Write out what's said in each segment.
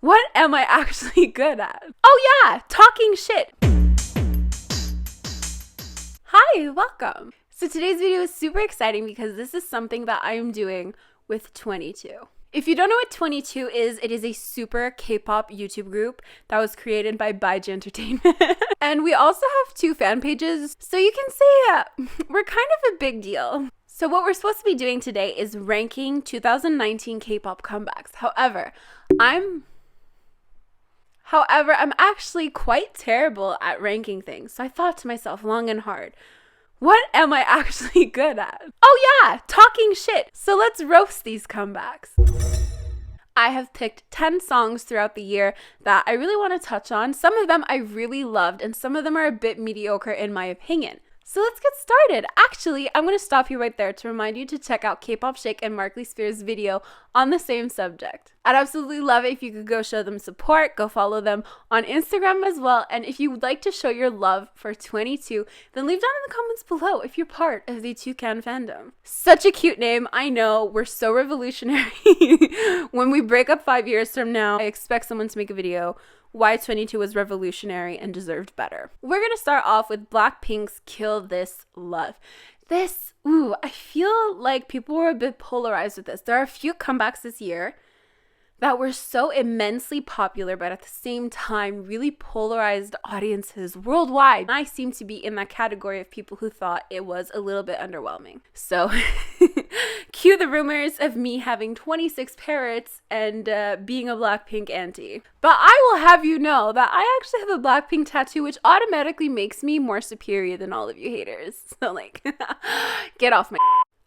What am I actually good at? Oh yeah, talking shit. Hi, welcome. So today's video is super exciting because this is something that I am doing with 22. If you don't know what 22 is, it is a super K-pop YouTube group that was created by Baiji Entertainment. And we also have 2 fan pages, so you can see we're kind of a big deal. So what we're supposed to be doing today is ranking 2019 K-pop comebacks. However, I'm actually quite terrible at ranking things. So I thought to myself long and hard, what am I actually good at? Oh yeah, talking shit. So let's roast these comebacks. I have picked 10 songs throughout the year that I really want to touch on. Some of them I really loved and some of them are a bit mediocre in my opinion. So let's get started. Actually, I'm going to stop you right there to remind you to check out Kpop Shake and Markley Spears' video on the same subject. I'd absolutely love it if you could go show them support, go follow them on Instagram as well, and if you would like to show your love for 22, then leave down in the comments below if you're part of the Toucan fandom. Such a cute name, I know, we're so revolutionary. When we break up 5 years from now, I expect someone to make a video why 22 was revolutionary and deserved better. We're gonna start off with Blackpink's Kill This Love. I feel like people were a bit polarized with this. There are a few comebacks this year that were so immensely popular, but at the same time, really polarized audiences worldwide. I seem to be in that category of people who thought it was a little bit underwhelming. So, cue the rumors of me having 26 parrots and being a Blackpink auntie. But I will have you know that I actually have a Blackpink tattoo, which automatically makes me more superior than all of you haters. So, like, get off my...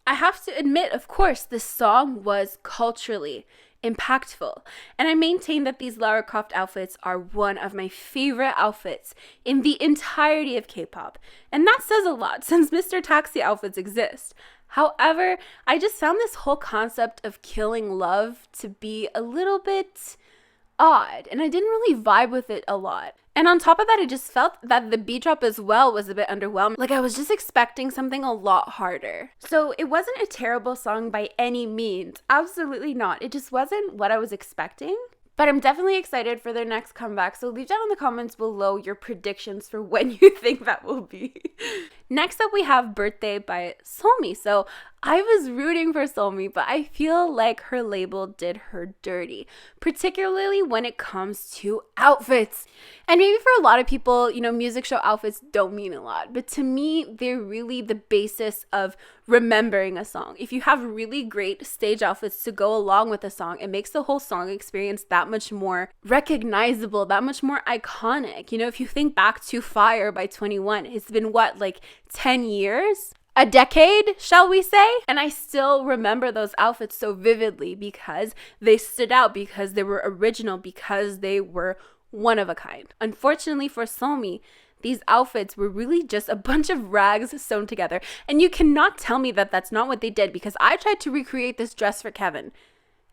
I have to admit, of course, this song was culturally impactful, and I maintain that these Lara Croft outfits are one of my favorite outfits in the entirety of K-pop, and that says a lot since Mr. Taxi outfits exist. However, I just found this whole concept of killing love to be a little bit odd, and I didn't really vibe with it a lot. And on top of that, I just felt that the beat drop as well was a bit underwhelming. Like, I was just expecting something a lot harder. So it wasn't a terrible song by any means. Absolutely not. It just wasn't what I was expecting. But I'm definitely excited for their next comeback. So leave down in the comments below your predictions for when you think that will be. Next up, we have Birthday by Seolmi. So I was rooting for Seolmi, but I feel like her label did her dirty, particularly when it comes to outfits. And maybe for a lot of people, you know, music show outfits don't mean a lot, but to me, they're really the basis of remembering a song. If you have really great stage outfits to go along with a song, it makes the whole song experience that much more recognizable, that much more iconic. You know, if you think back to Fire by 21, it's been what, like 10 years? A decade, shall we say? And I still remember those outfits so vividly because they stood out, because they were original, because they were one of a kind. Unfortunately for Seolmi, these outfits were really just a bunch of rags sewn together. And you cannot tell me that that's not what they did, because I tried to recreate this dress for Kevin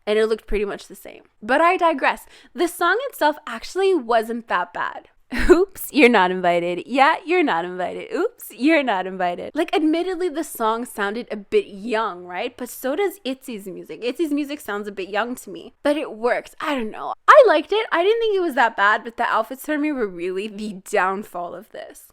and it looked pretty much the same. But I digress. The song itself actually wasn't that bad. Oops, you're not invited. Yeah, you're not invited. Oops, you're not invited. Like, admittedly, the song sounded a bit young, right? But so does Itzy's music. Itzy's music sounds a bit young to me, but it worked. I don't know. I liked it. I didn't think it was that bad, but the outfits for me were really the downfall of this.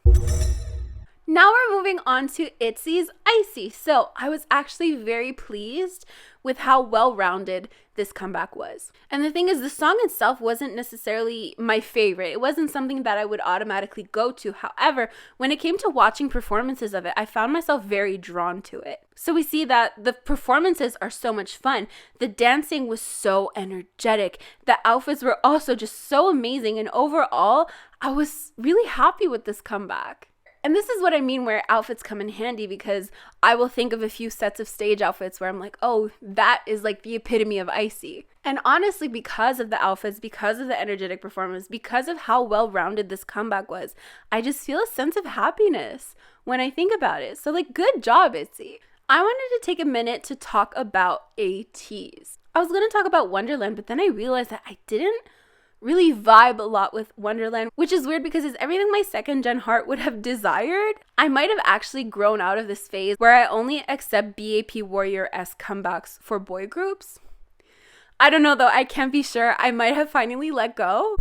Now we're moving on to Itzy's Icy. So I was actually very pleased with how well-rounded this comeback was. And the thing is, the song itself wasn't necessarily my favorite. It wasn't something that I would automatically go to. However, when it came to watching performances of it, I found myself very drawn to it. So we see that the performances are so much fun. The dancing was so energetic. The outfits were also just so amazing. And overall, I was really happy with this comeback. And this is what I mean where outfits come in handy, because I will think of a few sets of stage outfits where I'm like, oh, that is like the epitome of Icy. And honestly, because of the outfits, because of the energetic performance, because of how well-rounded this comeback was, I just feel a sense of happiness when I think about it. So like, good job, Itzy. I wanted to take a minute to talk about ATs. I was going to talk about Wonderland, but then I realized that I didn't really vibe a lot with Wonderland, which is weird because it's everything my second gen heart would have desired. I might have actually grown out of this phase where I only accept BAP Warrior-esque comebacks for boy groups. I don't know though, I can't be sure. I might have finally let go.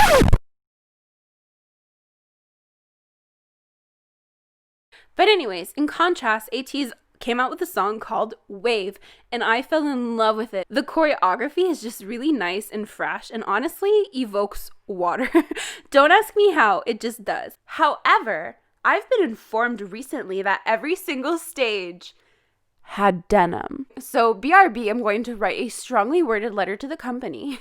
But anyways, in contrast, ATEEZ came out with a song called Wave, and I fell in love with it. The choreography is just really nice and fresh, and honestly evokes water. Don't ask me how, it just does. However, I've been informed recently that every single stage had denim. So BRB, I'm going to write a strongly worded letter to the company.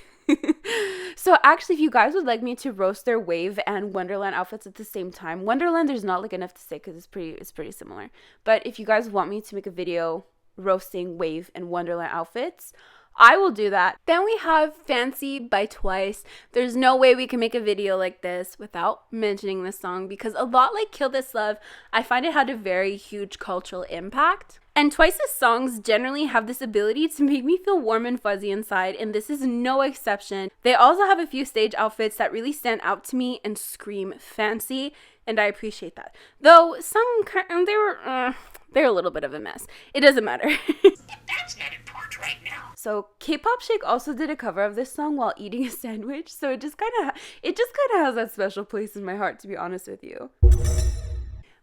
So actually, if you guys would like me to roast their Wave and Wonderland outfits at the same time, Wonderland there's not like enough to say because it's pretty similar. But if you guys want me to make a video roasting Wave and Wonderland outfits, I will do that. Then we have Fancy by Twice. There's no way we can make a video like this without mentioning this song because a lot like Kill This Love, I find it had a very huge cultural impact. And Twice's songs generally have this ability to make me feel warm and fuzzy inside, and this is no exception. They also have a few stage outfits that really stand out to me and scream fancy, and I appreciate that. Though some they're a little bit of a mess. It doesn't matter. That's not important right now. So Kpop Shake also did a cover of this song while eating a sandwich, so it just kind of has that special place in my heart, to be honest with you.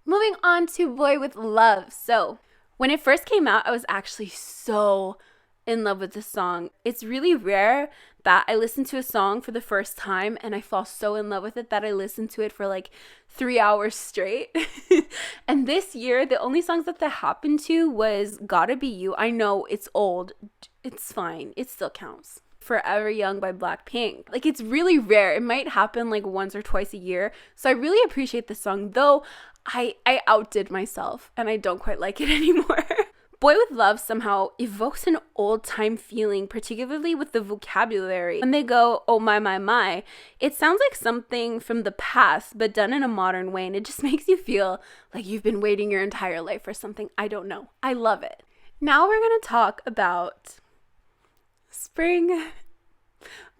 Moving on to Boy With Love. So when it first came out, I was actually so in love with the song. It's really rare that I listen to a song for the first time and I fall so in love with it that I listen to it for like 3 hours straight. And this year, the only songs that happened to was Gotta Be You. I know it's old. It's fine. It still counts. Forever Young by Blackpink. Like, it's really rare. It might happen like once or twice a year. So I really appreciate this song, though I outdid myself and I don't quite like it anymore. Boy With Love somehow evokes an old-time feeling, particularly with the vocabulary. When they go, oh my, it sounds like something from the past, but done in a modern way, and it just makes you feel like you've been waiting your entire life for something. I don't know. I love it. Now we're going to talk about Spring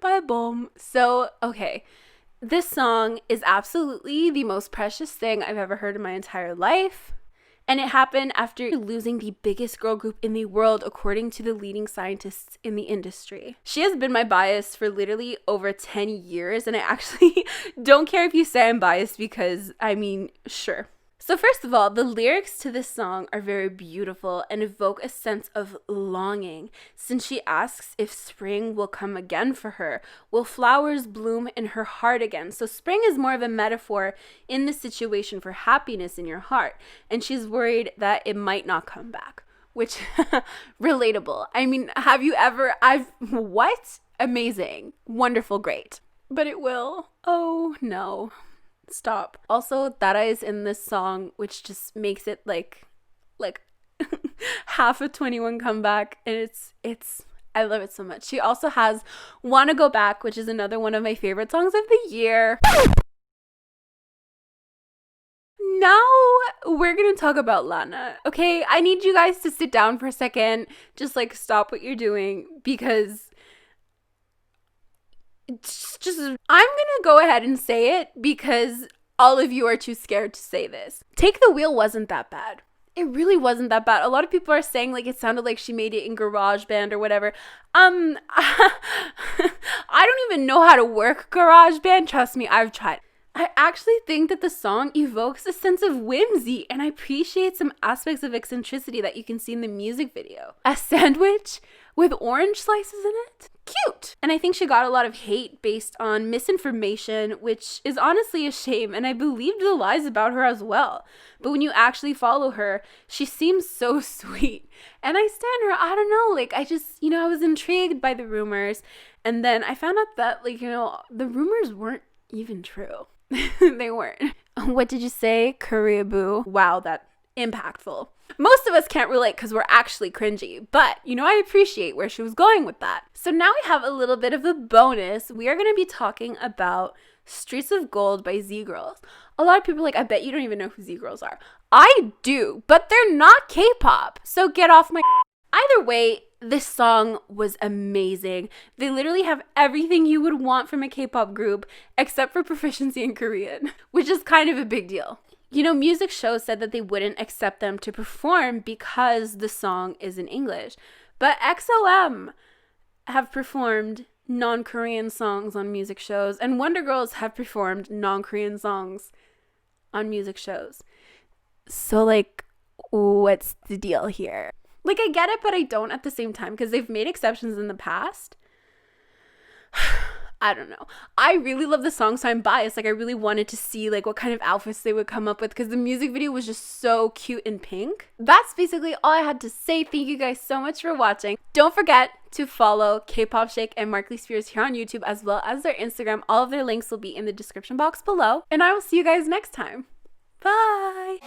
by Boom. So, okay. This song is absolutely the most precious thing I've ever heard in my entire life. And it happened after losing the biggest girl group in the world, according to the leading scientists in the industry. She has been my bias for literally over 10 years. And I actually don't care if you say I'm biased because, I mean, sure. So first of all, the lyrics to this song are very beautiful and evoke a sense of longing, since she asks if spring will come again for her. Will flowers bloom in her heart again? So spring is more of a metaphor in this situation for happiness in your heart, and she's worried that it might not come back, which, relatable. I mean, have you ever, what? Amazing. Wonderful, great. But it will. Oh, no. Stop. Also, Dara is in this song, which just makes it like half a 21 comeback, and it's I love it so much. She also has Wanna Go Back, which is another one of my favorite songs of the year. Now we're gonna talk about Lana. Okay, I need you guys to sit down for a second, just like stop what you're doing, because just I'm gonna go ahead and say it because all of you are too scared to say this. Take the Wheel wasn't that bad. It really wasn't that bad. A lot of people are saying like it sounded like she made it in GarageBand or whatever. I don't even know how to work GarageBand. Trust me, I've tried. I actually think that the song evokes a sense of whimsy, and I appreciate some aspects of eccentricity that you can see in the music video. A sandwich with orange slices in it? Cute! And I think she got a lot of hate based on misinformation, which is honestly a shame, and I believed the lies about her as well. But when you actually follow her, she seems so sweet. And I stand her, I don't know, like I just, I was intrigued by the rumors, and then I found out that the rumors weren't even true. They weren't. What did you say? Korea boo. Wow, that impactful. Most of us can't relate because we're actually cringy, but I appreciate where she was going with that. So now we have a little bit of a bonus. We are going to be talking about Streets of Gold by Z-Girls. A lot of people are like, I bet you don't even know who Z-Girls are. I do, but they're not K-pop. So get off my... Either way, this song was amazing. They literally have everything you would want from a K-pop group except for proficiency in Korean, which is kind of a big deal. Music shows said that they wouldn't accept them to perform because the song is in English. But XOM have performed non-Korean songs on music shows, and Wonder Girls have performed non-Korean songs on music shows. So, like, what's the deal here? Like, I get it, but I don't at the same time, because they've made exceptions in the past. I don't know. I really love the song, so I'm biased. Like, I really wanted to see, like, what kind of outfits they would come up with, because the music video was just so cute and pink. That's basically all I had to say. Thank you guys so much for watching. Don't forget to follow Kpop Shake and Markley Spears here on YouTube, as well as their Instagram. All of their links will be in the description box below. And I will see you guys next time. Bye!